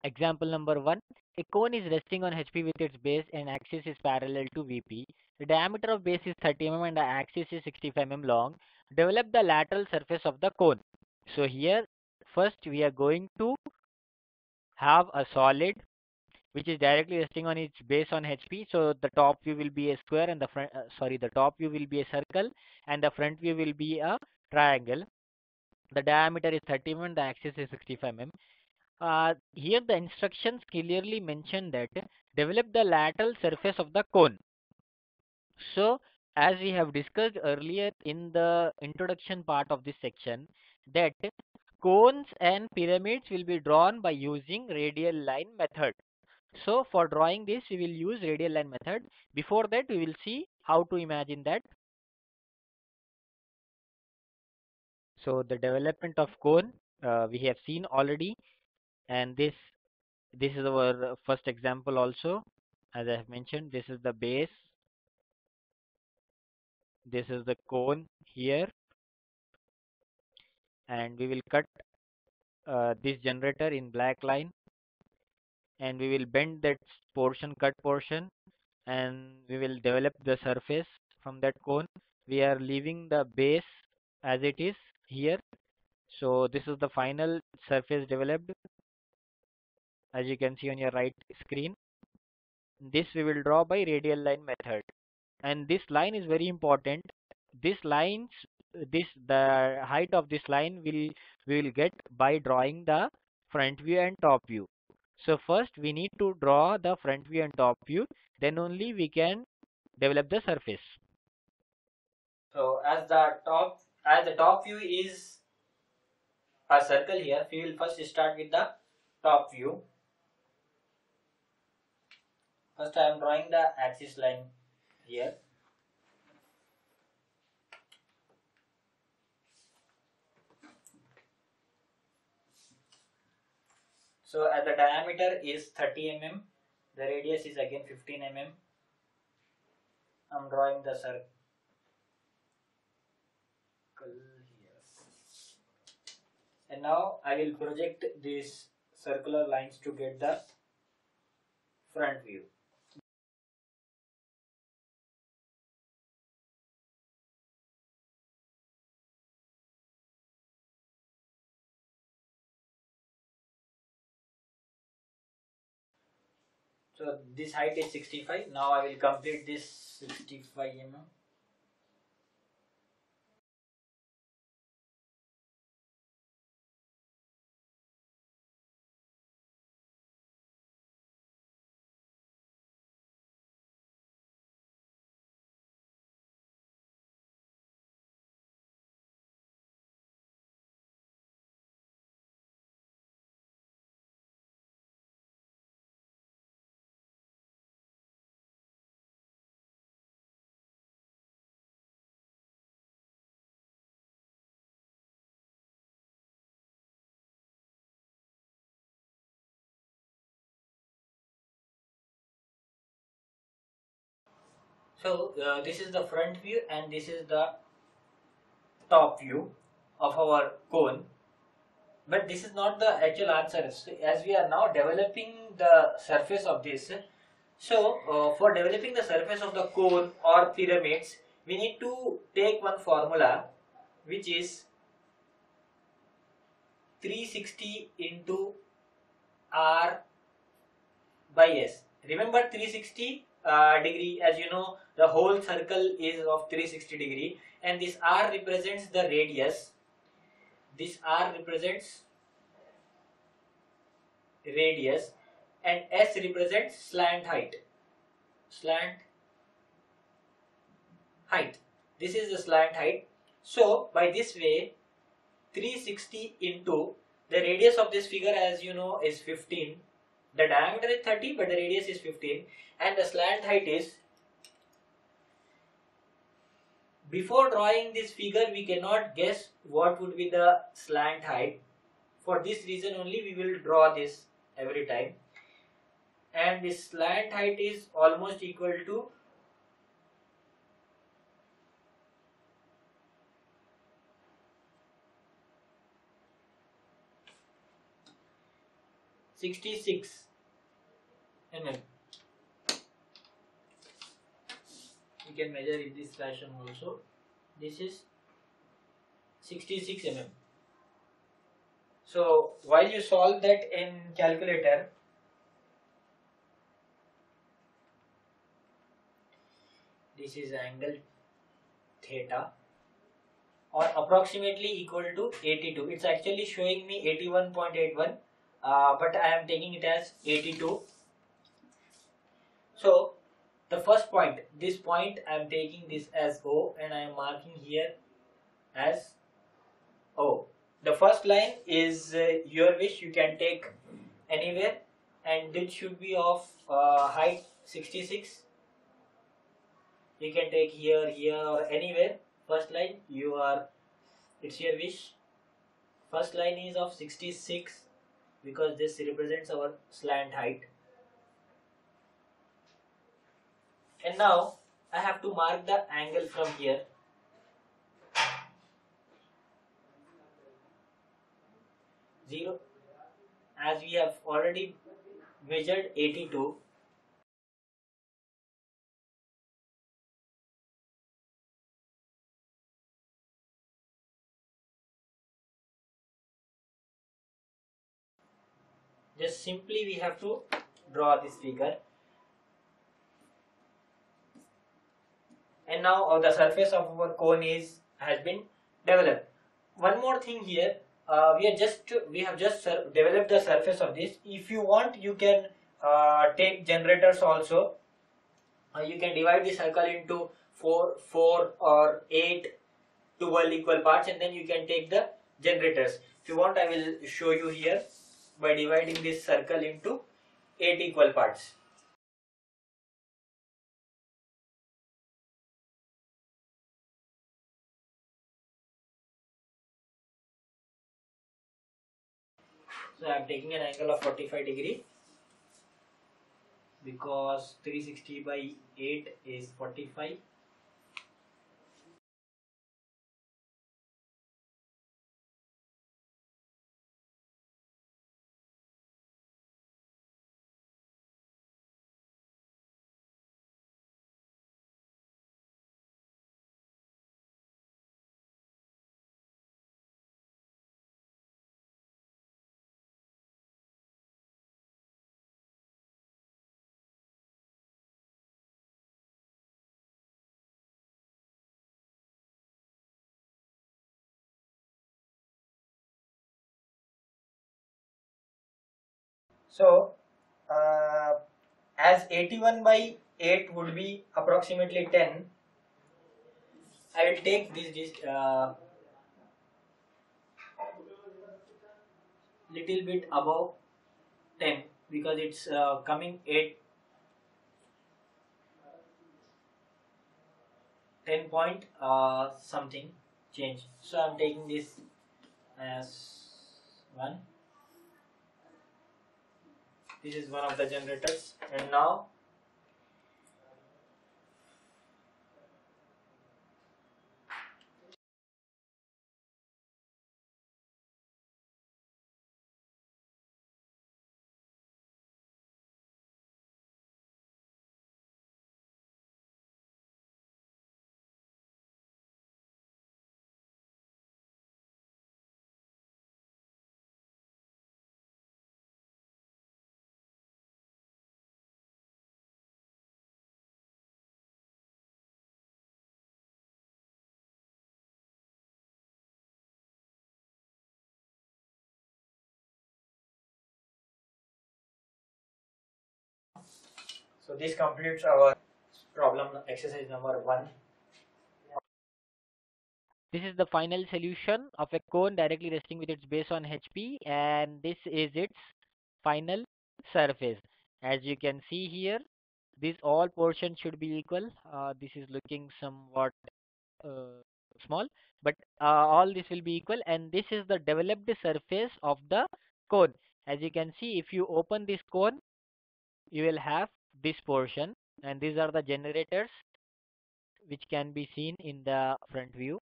Example number one, a cone is resting on HP with its base and axis is parallel to VP. The diameter of base is 30 mm and the axis is 65 mm long. Develop the lateral surface of the cone. So here, first we are going to have a solid which is directly resting on its base on HP. So the top view will be a square and the top view will be a circle and the front view will be a triangle. The diameter is 30 mm, the axis is 65 mm. Here the instructions clearly mention that develop the lateral surface of the cone. So as we have discussed earlier in the introduction part of this section, that cones and pyramids will be drawn by using radial line method. So for drawing this, we will use radial line method. Before that, we will see how to imagine that. So the development of cone, we have seen already, and this is our first example also. As I have mentioned, this is the base, this is the cone here, and we will cut this generator in black line, and we will bend that portion, cut portion, and we will develop the surface from that cone. We are leaving the base as it is here. So this is the final surface developed, as you can see on your right screen. This we will draw by radial line method, and this line is very important. This lines, this the height of this line will we will get by drawing the front view and top view. So first we need to draw the front view and top view, then only we can develop the surface. So as the top view is a circle here, we will first start with the top view. First I am drawing the axis line here. So as the diameter is 30 mm, the radius is again 15 mm. I'm drawing the circle here. And now I will project these circular lines to get the front view. So this height is 65. Now I will complete this 65 mm. So this is the front view and this is the top view of our cone. But this is not the actual answer, as we are now developing the surface of this. So for developing the surface of the cone or pyramids, we need to take one formula which is 360 into R by S. Remember 360 degree, as you know, the whole circle is of 360 degree, and this R represents the radius. This R represents radius, and S represents slant height. Slant height. This is the slant height. So by this way, 360 into the radius of this figure, as you know, is 15. The diameter is 30, but the radius is 15, and the slant height is. Before drawing this figure, we cannot guess what would be the slant height. For this reason only, we will draw this every time. And this slant height is almost equal to 66 mm. You can measure in this fashion also. This is 66 mm. So while you solve that in calculator, this is angle theta or approximately equal to 82. It's actually showing me 81.81, but I am taking it as 82. So the first point, this point I am taking this as O and I am marking here as O. The first line is your wish, you can take anywhere, and it should be of height 66. You can take here, here or anywhere. First line it's your wish. First line is of 66 because this represents our slant height. And now I have to mark the angle from here. 0, as we have already measured 82. Just simply we have to draw this figure. And now the surface of our cone has been developed. One more thing here, we have just developed the surface of this. If you want, you can take generators also. You can divide the circle into 4 or 8 12 equal parts, and then you can take the generators. If you want, I will show you here by dividing this circle into 8 equal parts. So I am taking an angle of 45 degree because 360 by 8 is 45. So as 81 by 8 would be approximately 10, I will take this little bit above 10 because it's coming 8 10 point something change. So I'm taking this as 1. This is one of the generators, and now so this completes our problem exercise number 1. This is the final solution of a cone directly resting with its base on HP, and this is its final surface. As you can see here, this all portion should be equal. This is looking somewhat uh, small, but all this will be equal, and this is the developed surface of the cone. As you can see, if you open this cone, you will have this portion, and these are the generators which can be seen in the front view.